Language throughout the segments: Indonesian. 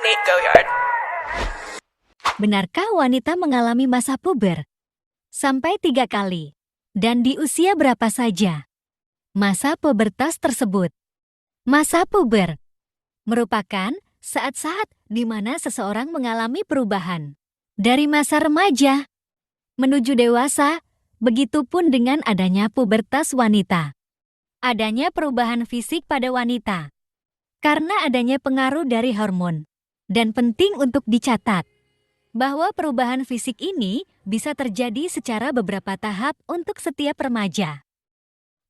Nate Goyard. Benarkah wanita mengalami masa puber? Sampai 3 kali. Dan di usia berapa saja? Masa pubertas tersebut. Masa puber merupakan saat-saat di mana seseorang mengalami perubahan. Dari masa remaja menuju dewasa, begitupun dengan adanya pubertas wanita. Adanya perubahan fisik pada wanita. Karena adanya pengaruh dari hormon. Dan penting untuk dicatat bahwa perubahan fisik ini bisa terjadi secara beberapa tahap untuk setiap remaja.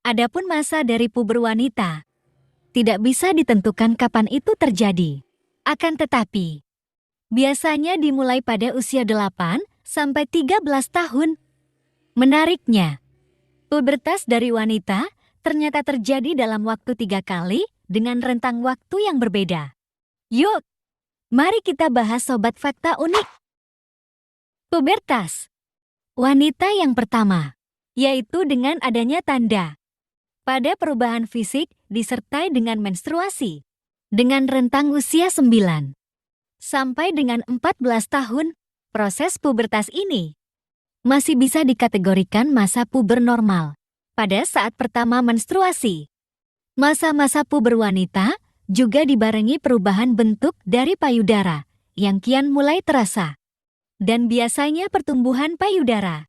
Adapun masa dari puber wanita tidak bisa ditentukan kapan itu terjadi. Akan tetapi, biasanya dimulai pada usia 8 sampai 13 tahun. Menariknya, pubertas dari wanita ternyata terjadi dalam waktu 3 kali dengan rentang waktu yang berbeda. Yuk, mari kita bahas sobat fakta unik. Pubertas wanita yang pertama, yaitu dengan adanya tanda pada perubahan fisik disertai dengan menstruasi, dengan rentang usia 9 sampai dengan 14 tahun, proses pubertas ini masih bisa dikategorikan masa puber normal. Pada saat pertama menstruasi, masa-masa puber wanita juga dibarengi perubahan bentuk dari payudara yang kian mulai terasa. Dan biasanya pertumbuhan payudara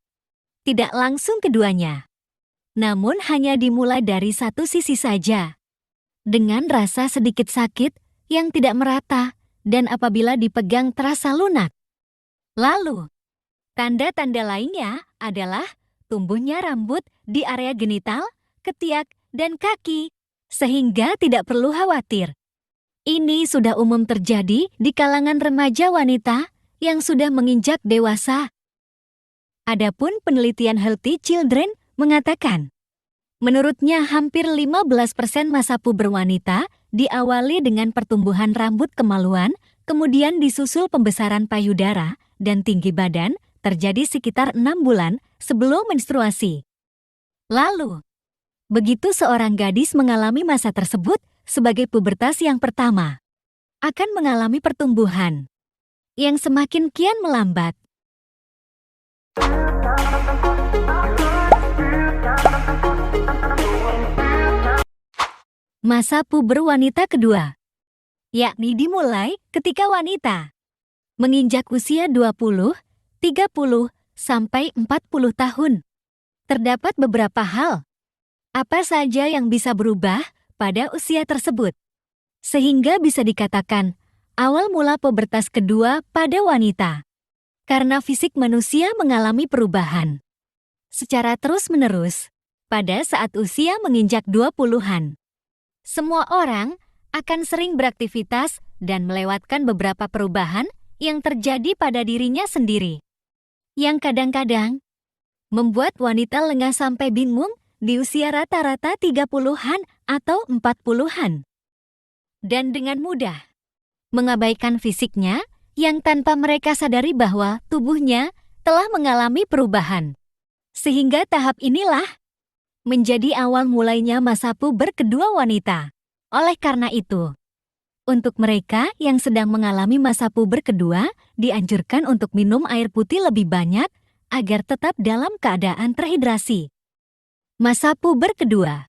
tidak langsung keduanya, namun hanya dimulai dari satu sisi saja, dengan rasa sedikit sakit yang tidak merata dan apabila dipegang terasa lunak. Lalu, tanda-tanda lainnya adalah tumbuhnya rambut di area genital, ketiak, dan kaki, sehingga tidak perlu khawatir. Ini sudah umum terjadi di kalangan remaja wanita yang sudah menginjak dewasa. Adapun penelitian Healthy Children mengatakan, menurutnya hampir 15% masa puber wanita diawali dengan pertumbuhan rambut kemaluan, kemudian disusul pembesaran payudara dan tinggi badan terjadi sekitar 6 bulan sebelum menstruasi. Lalu, begitu seorang gadis mengalami masa tersebut sebagai pubertas yang pertama, akan mengalami pertumbuhan yang semakin kian melambat. Masa puber wanita kedua, yakni dimulai ketika wanita menginjak usia 20, 30, sampai 40 tahun. Terdapat beberapa hal. Apa saja yang bisa berubah pada usia tersebut, sehingga bisa dikatakan awal mula pubertas kedua pada wanita. Karena fisik manusia mengalami perubahan secara terus-menerus pada saat usia menginjak 20-an. Semua orang akan sering beraktivitas dan melewatkan beberapa perubahan yang terjadi pada dirinya sendiri, yang kadang-kadang membuat wanita lengah sampai bingung di usia rata-rata 30-an atau 40-an. Dan dengan mudah mengabaikan fisiknya yang tanpa mereka sadari bahwa tubuhnya telah mengalami perubahan. Sehingga tahap inilah menjadi awal mulainya masa puber kedua wanita. Oleh karena itu, untuk mereka yang sedang mengalami masa puber kedua, dianjurkan untuk minum air putih lebih banyak agar tetap dalam keadaan terhidrasi. Masa puber kedua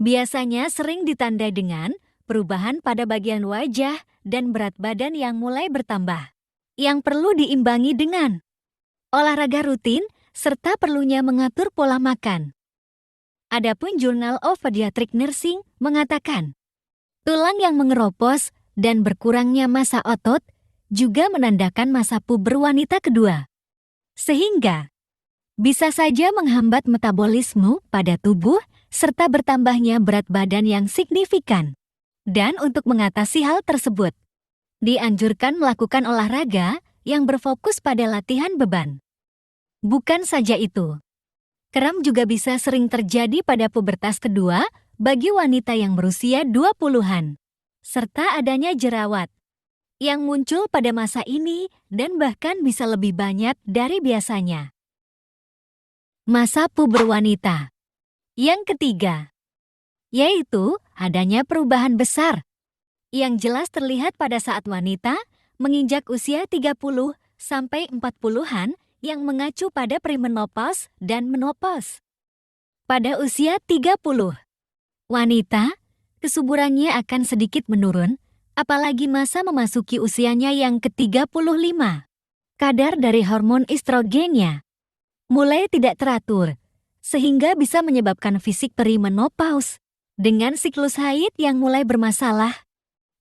biasanya sering ditandai dengan perubahan pada bagian wajah dan berat badan yang mulai bertambah, yang perlu diimbangi dengan olahraga rutin serta perlunya mengatur pola makan. Adapun Journal of Pediatric Nursing mengatakan, tulang yang mengeropos dan berkurangnya massa otot juga menandakan masa puber wanita kedua, sehingga bisa saja menghambat metabolisme pada tubuh serta bertambahnya berat badan yang signifikan. Dan untuk mengatasi hal tersebut, dianjurkan melakukan olahraga yang berfokus pada latihan beban. Bukan saja itu, kram juga bisa sering terjadi pada pubertas kedua bagi wanita yang berusia 20-an, serta adanya jerawat yang muncul pada masa ini dan bahkan bisa lebih banyak dari biasanya. Masa puber wanita yang ketiga, yaitu adanya perubahan besar yang jelas terlihat pada saat wanita menginjak usia 30 sampai 40-an yang mengacu pada premenopause dan menopause. Pada usia 30, wanita, kesuburannya akan sedikit menurun, apalagi masa memasuki usianya yang ke-35. Kadar dari hormon estrogennya mulai tidak teratur, sehingga bisa menyebabkan fisik perimenopause. Dengan siklus haid yang mulai bermasalah,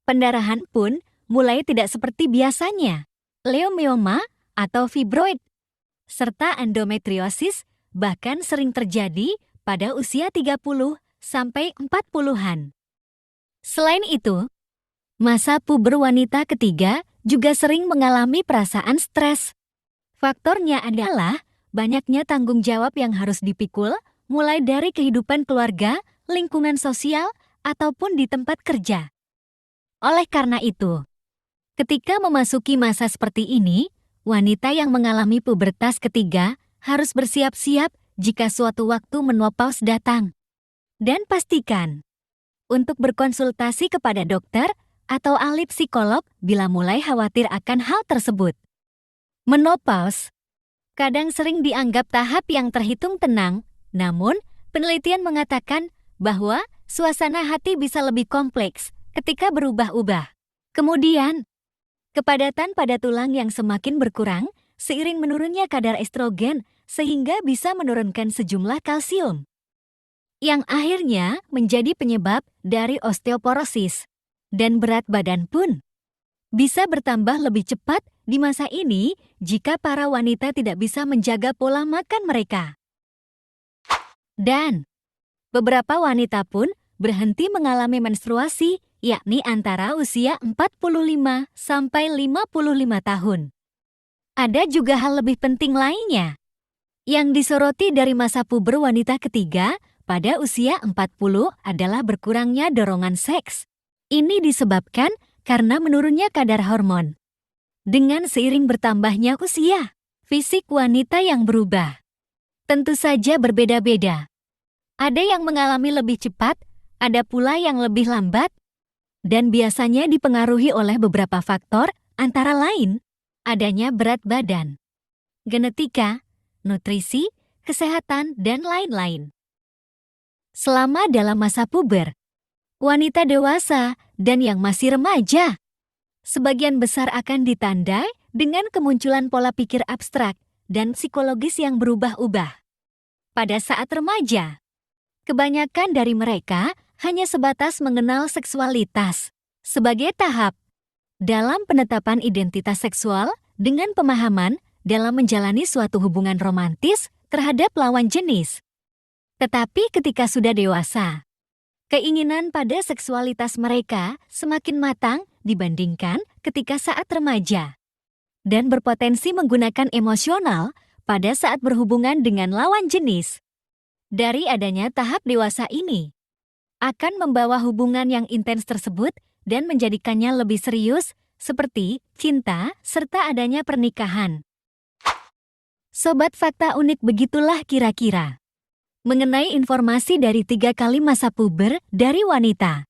pendarahan pun mulai tidak seperti biasanya. Leomioma atau fibroid, serta endometriosis bahkan sering terjadi pada usia 30 sampai 40-an. Selain itu, masa puber wanita ketiga juga sering mengalami perasaan stres. Faktornya adalah banyaknya tanggung jawab yang harus dipikul, mulai dari kehidupan keluarga, lingkungan sosial, ataupun di tempat kerja. Oleh karena itu, ketika memasuki masa seperti ini, wanita yang mengalami pubertas ketiga harus bersiap-siap jika suatu waktu menopause datang. Dan pastikan untuk berkonsultasi kepada dokter atau ahli psikolog bila mulai khawatir akan hal tersebut. Menopause kadang sering dianggap tahap yang terhitung tenang, namun penelitian mengatakan bahwa suasana hati bisa lebih kompleks ketika berubah-ubah. Kemudian, kepadatan pada tulang yang semakin berkurang seiring menurunnya kadar estrogen sehingga bisa menurunkan sejumlah kalsium, yang akhirnya menjadi penyebab dari osteoporosis. Dan berat badan pun bisa bertambah lebih cepat di masa ini jika para wanita tidak bisa menjaga pola makan mereka. Dan beberapa wanita pun berhenti mengalami menstruasi, yakni antara usia 45 sampai 55 tahun. Ada juga hal lebih penting lainnya yang disoroti dari masa puber wanita ketiga pada usia 40 adalah berkurangnya dorongan seks. Ini disebabkan karena menurunnya kadar hormon. Dengan seiring bertambahnya usia, fisik wanita yang berubah tentu saja berbeda-beda. Ada yang mengalami lebih cepat, ada pula yang lebih lambat, dan biasanya dipengaruhi oleh beberapa faktor, antara lain adanya berat badan, genetika, nutrisi, kesehatan, dan lain-lain. Selama dalam masa puber, wanita dewasa dan yang masih remaja sebagian besar akan ditandai dengan kemunculan pola pikir abstrak dan psikologis yang berubah-ubah. Pada saat remaja, kebanyakan dari mereka hanya sebatas mengenal seksualitas sebagai tahap dalam penetapan identitas seksual dengan pemahaman dalam menjalani suatu hubungan romantis terhadap lawan jenis. Tetapi ketika sudah dewasa, keinginan pada seksualitas mereka semakin matang dibandingkan ketika saat remaja dan berpotensi menggunakan emosional pada saat berhubungan dengan lawan jenis. Dari adanya tahap dewasa ini, akan membawa hubungan yang intens tersebut dan menjadikannya lebih serius seperti cinta serta adanya pernikahan. Sobat Fakta Unik, begitulah kira-kira mengenai informasi dari 3 kali masa puber dari wanita.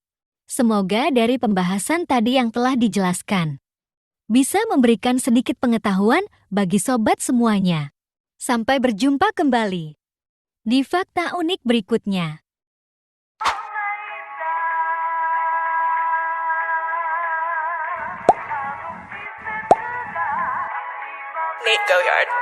Semoga dari pembahasan tadi yang telah dijelaskan bisa memberikan sedikit pengetahuan bagi sobat semuanya. Sampai berjumpa kembali di Fakta Unik berikutnya. Nate Goyard.